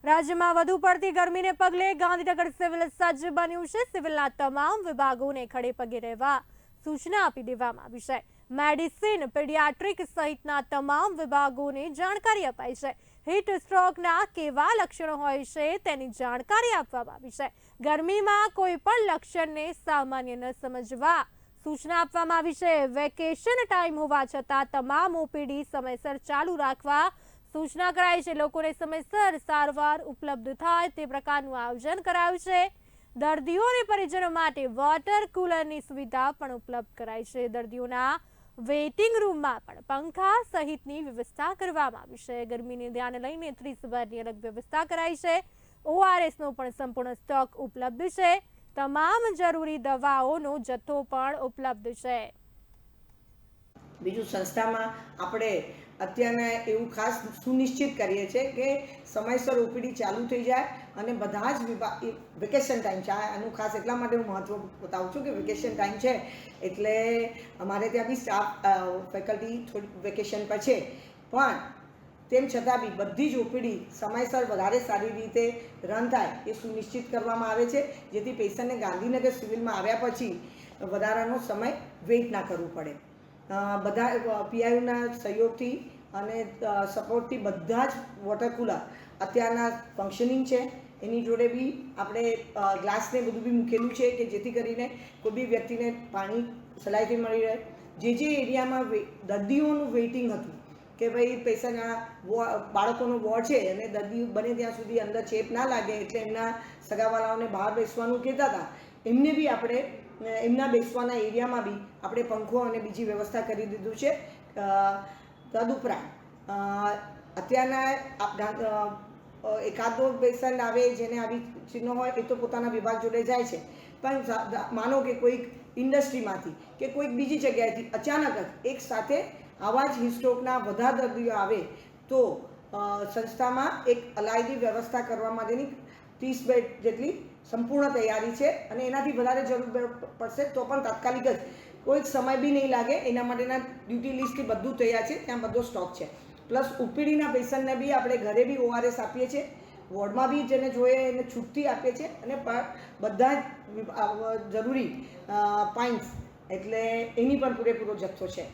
રાજ્યમાં વધુ પડતી ગરમીને પગલે ગાંધીનગર સિવિલ સજ્જ બન્યું છે। સિવિલના તમામ વિભાગોને ખડે પગે રહેવા સૂચના આપી દેવામાં આવી છે। મેડિસિન, પીડિયાટ્રિક સહિતના તમામ વિભાગોને જાણકારી અપાઈ છે। હીટ સ્ટ્રોકના કેવા લક્ષણો હોય છે તેની જાણકારી આપવામાં આવી છે। ગરમીમાં કોઈ પણ લક્ષણને સામાન્ય ન સમજવા સૂચના આપવામાં આવી છે। વેકેશન ટાઈમ હોવા છતાં તમામ ઓપીડી સમયસર ચાલુ રાખવા સૂચના કરાઈ છે। લોકોને સમયસર સારવાર ઉપલબ્ધ થાય તે પ્રકારનું આયોજન કરાયું છે। દર્દીઓ અને પરિજનો માટે વોટર કુલરની સુવિધા પણ ઉપલબ્ધ કરાઈ છે। દર્દીઓના વેઇટિંગ રૂમમાં પણ પંખા સહિતની વ્યવસ્થા કરવામાં આવી છે। ગરમીને ધ્યાને લઈને 30 બેડની અલગ વ્યવસ્થા કરાઈ છે। ઓઆરએસનો પણ સંપૂર્ણ સ્ટોક ઉપલબ્ધ છે। તમામ જરૂરી દવાઓનો જથ્થો પણ ઉપલબ્ધ છે। બીજું સંસ્થામાં આપણે અત્યારના એવું ખાસ સુનિશ્ચિત કરીએ છીએ કે સમયસર ઓપીડી ચાલુ થઈ જાય અને બધા જ વિભાગ વેકેશન ટાઈમ છે આનું ખાસ એટલા માટે હું મહત્ત્વ બતાવું છું કે વેકેશન ટાઈમ છે એટલે અમારે ત્યાં બી સ્ટાફ ફેકલ્ટી થોડી વેકેશન પર છે પણ તેમ છતાં બી બધી જ ઓપીડી સમયસર વધારે સારી રીતે રન થાય એ સુનિશ્ચિત કરવામાં આવે છે જેથી પેશન્ટને ગાંધીનગર સિવિલમાં આવ્યા પછી વધારાનો સમય વેઇટ ના કરવું પડે। બધા પીઆઈયુના સહયોગથી અને સપોર્ટથી બધા જ વોટર કુલર અત્યારના ફંક્શનિંગ છે। એની જોડે બી આપણે ગ્લાસને બધું બી મૂકેલું છે કે જેથી કરીને કોઈ બી વ્યક્તિને પાણી સલાઈથી મળી રહે। જે એરિયામાં દર્દીઓનું વેઇટિંગ હતું કે ભાઈ પેશન્ટના બાળકોનો વોર્ડ છે અને દર્દી બને ત્યાં સુધી અંદર ચેપ ના લાગે એટલે એમના સગાવાલાઓને બહાર બેસવાનું કહેતા હતા એમને બી આપણે એમના બેસવાના એરિયામાં બી આપણે પંખો અને બીજી વ્યવસ્થા કરી દીધું છે। તદુપરાંત અત્યારના એકાદો પેશન્ટ આવે જેને આવી ચિહ્નો હોય એ તો પોતાના વિભાગ જોડે જાય છે પણ માનો કે કોઈક ઇન્ડસ્ટ્રીમાંથી કે કોઈક બીજી જગ્યાએથી અચાનક જ એક સાથે આવા જ હિસ્ટ્રોકના બધા દર્દીઓ આવે તો સંસ્થામાં એક અલાયદી વ્યવસ્થા કરવા માટેની 30 બેડ જેટલી સંપૂર્ણ તૈયારી છે અને એનાથી વધારે જરૂર પડશે તો પણ તાત્કાલિક જ કોઈક સમય બી નહીં લાગે એના માટેના ડ્યુટી લિસ્ટથી બધું તૈયાર છે ત્યાં બધો સ્ટોક છે। પ્લસ ઓપીડીના પેશન્ટને બી આપણે ઘરે બી ઓઆરએસ આપીએ છીએ વોર્ડમાં બી જેને જોઈએ એને છૂટથી આપીએ છીએ અને બધા જ જરૂરી પાઇન્ટ્સ એટલે એની પણ પૂરેપૂરો જથ્થો છે।